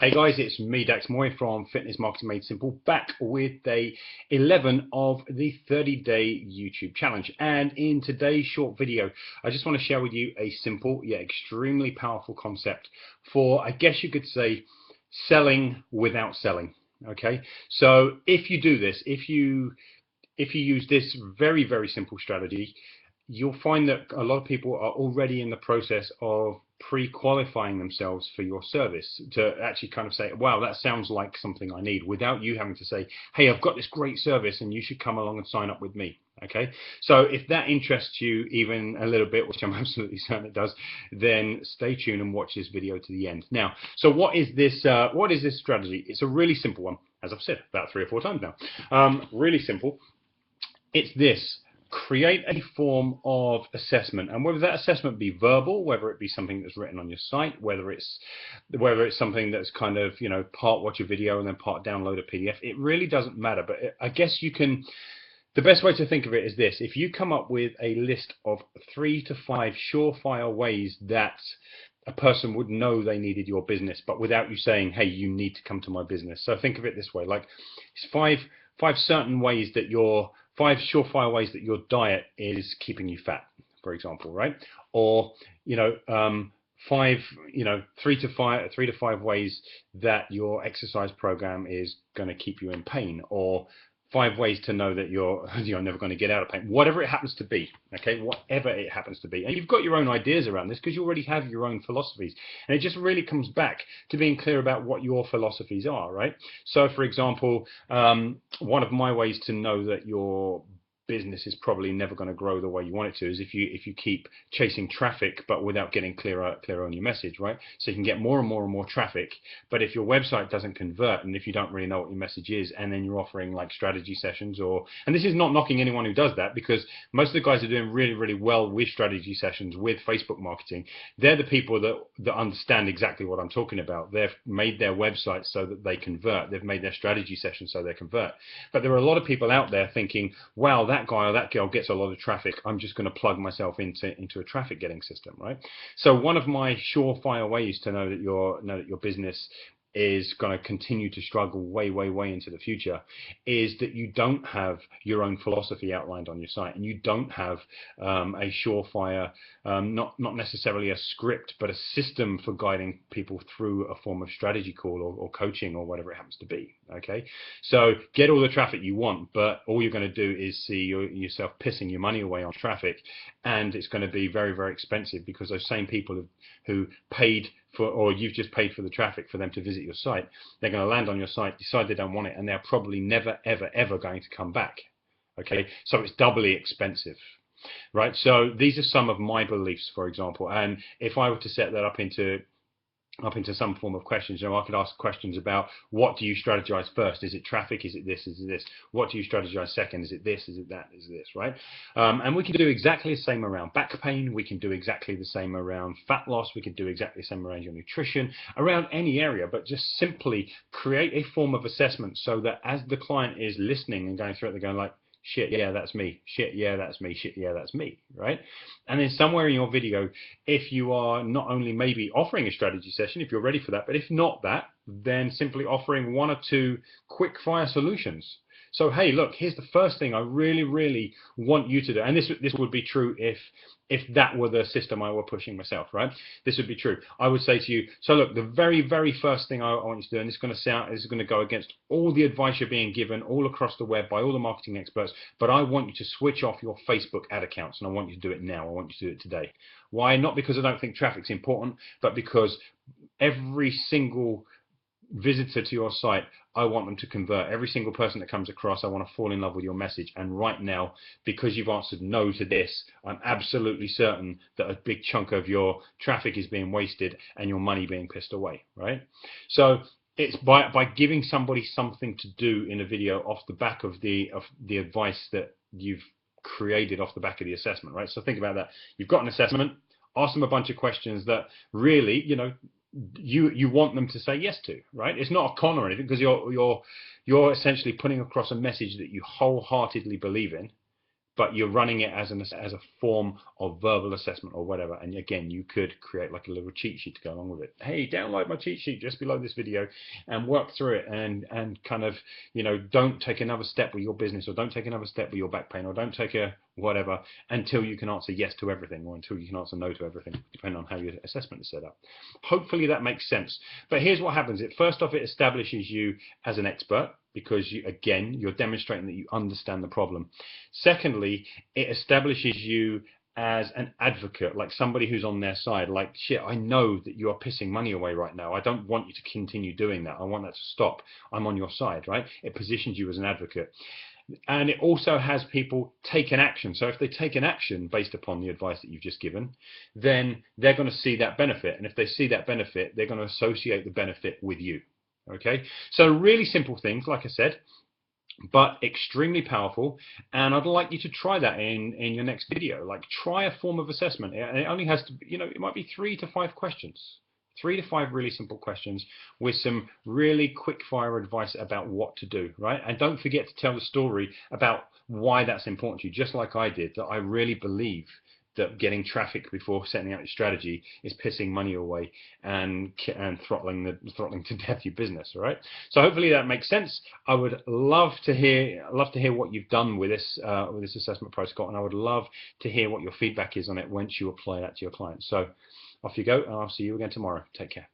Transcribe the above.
Hey guys, it's me, Dax Moy from Fitness Marketing Made Simple, back with day 11 of the 30-day YouTube challenge. And in today's short video, I just want to share with you a simple yet extremely powerful concept for, I guess you could say, selling without selling. Okay, so if you do this, if you use this very, very simple strategy, you'll find that a lot of people are already in the process of pre-qualifying themselves for your service to actually kind of say, wow, that sounds like something I need, without you having to say, hey, I've got this great service and you should come along and sign up with me. Okay, so if that interests you even a little bit, which I'm absolutely certain it does, then stay tuned and watch this video to the end. Now, so what is this strategy? It's a really simple one, as I've said about 3 or 4 times now. Really simple. It's this: create a form of assessment, and whether that assessment be verbal, whether it be something that's written on your site, whether it's something that's kind of, you know, part watch a video and then part download a PDF, it really doesn't matter. But I guess you can, the best way to think of it is this: if you come up with a list of 3 to 5 surefire ways that a person would know they needed your business, but without you saying, hey, you need to come to my business. So think of it this way: like, it's five certain ways that 5 surefire ways that your diet is keeping you fat, for example, right? Or, you know, 3 to 5 ways that your exercise program is going to keep you in pain, or 5 ways to know that you're never going to get out of pain, whatever it happens to be. Okay, whatever it happens to be. And you've got your own ideas around this because you already have your own philosophies, and it just really comes back to being clear about what your philosophies are, right? So for example, one of my ways to know that your business is probably never going to grow the way you want it to is if you keep chasing traffic but without getting clearer on your message, right? So you can get more and more and more traffic, but if your website doesn't convert, and if you don't really know what your message is, and then you're offering like strategy sessions, and this is not knocking anyone who does that, because most of the guys are doing really, really well with strategy sessions, with Facebook marketing. They're the people that understand exactly what I'm talking about. They've made their websites so that they convert. They've made their strategy sessions so they convert. But there are a lot of people out there thinking, wow, that guy or that girl gets a lot of traffic, I'm just going to plug myself into a traffic getting system, right? So one of my surefire ways to know that your business is going to continue to struggle way into the future is that you don't have your own philosophy outlined on your site, and you don't have a surefire, not necessarily a script, but a system for guiding people through a form of strategy call or coaching or whatever it happens to be. Okay, so get all the traffic you want, but all you're going to do is see yourself pissing your money away on traffic, and it's going to be very, very expensive, because those same people who paid for, or you've just paid for the traffic for them to visit your site, they're going to land on your site, decide they don't want it, and they're probably never, ever going to come back. Okay, so it's doubly expensive, right? So these are some of my beliefs, for example, and if I were to set that up into some form of questions, you know, I could ask questions about, what do you strategize first? Is it traffic? Is it this? Is it this? What do you strategize second? Is it this? Is it that? Is it this? Right? And we can do exactly the same around back pain. We can do exactly the same around fat loss. We can do exactly the same around your nutrition, around any area, but just simply create a form of assessment so that as the client is listening and going through it, they're going like, shit, yeah, that's me. Shit, yeah, that's me. Shit, yeah, that's me, right? And then somewhere in your video, if you are not only maybe offering a strategy session, if you're ready for that, but if not that, then simply offering 1 or 2 quick fire solutions. So, hey, look, here's the first thing I really, really want you to do. And this would be true if that were the system I were pushing myself, right? This would be true. I would say to you, so look, the very, very first thing I want you to do, and this is going to go against all the advice you're being given all across the web by all the marketing experts, but I want you to switch off your Facebook ad accounts, and I want you to do it now. I want you to do it today. Why? Not because I don't think traffic's important, but because every single visitor to your site, I want them to convert. Every single person that comes across, I want to fall in love with your message. And right now, because you've answered no to this, I'm absolutely certain that a big chunk of your traffic is being wasted and your money being pissed away, right? So it's by giving somebody something to do in a video off the back of the advice that you've created off the back of the assessment, right? So think about that. You've got an assessment, ask them a bunch of questions that really, you know, you want them to say yes to, right? It's not a con or anything, because you're essentially putting across a message that you wholeheartedly believe in, but you're running it as a form of verbal assessment or whatever. And again, you could create like a little cheat sheet to go along with it. Hey, download my cheat sheet just below this video and work through it, and kind of, you know, don't take another step with your business, or don't take another step with your back pain, or don't take a whatever until you can answer yes to everything, or until you can answer no to everything, depending on how your assessment is set up. Hopefully that makes sense. But here's what happens. First off, it establishes you as an expert, because again, you're demonstrating that you understand the problem. Secondly, it establishes you as an advocate, like somebody who's on their side. Like, shit, I know that you are pissing money away right now. I don't want you to continue doing that. I want that to stop. I'm on your side, right? It positions you as an advocate. And it also has people take an action. So if they take an action based upon the advice that you've just given, then they're going to see that benefit. And if they see that benefit, they're going to associate the benefit with you. Okay, so really simple things, like I said, but extremely powerful. And I'd like you to try that in your next video. Like, try a form of assessment. And it only has to, you know, it might be 3 to 5 questions. 3 to 5 really simple questions with some really quick fire advice about what to do, right? And don't forget to tell the story about why that's important to you, just like I did, that I really believe that getting traffic before setting out your strategy is pissing money away and throttling to death your business. All right. So hopefully that makes sense. I would love to hear what you've done with this assessment protocol, and I would love to hear what your feedback is on it once you apply that to your clients. So off you go, and I'll see you again tomorrow. Take care.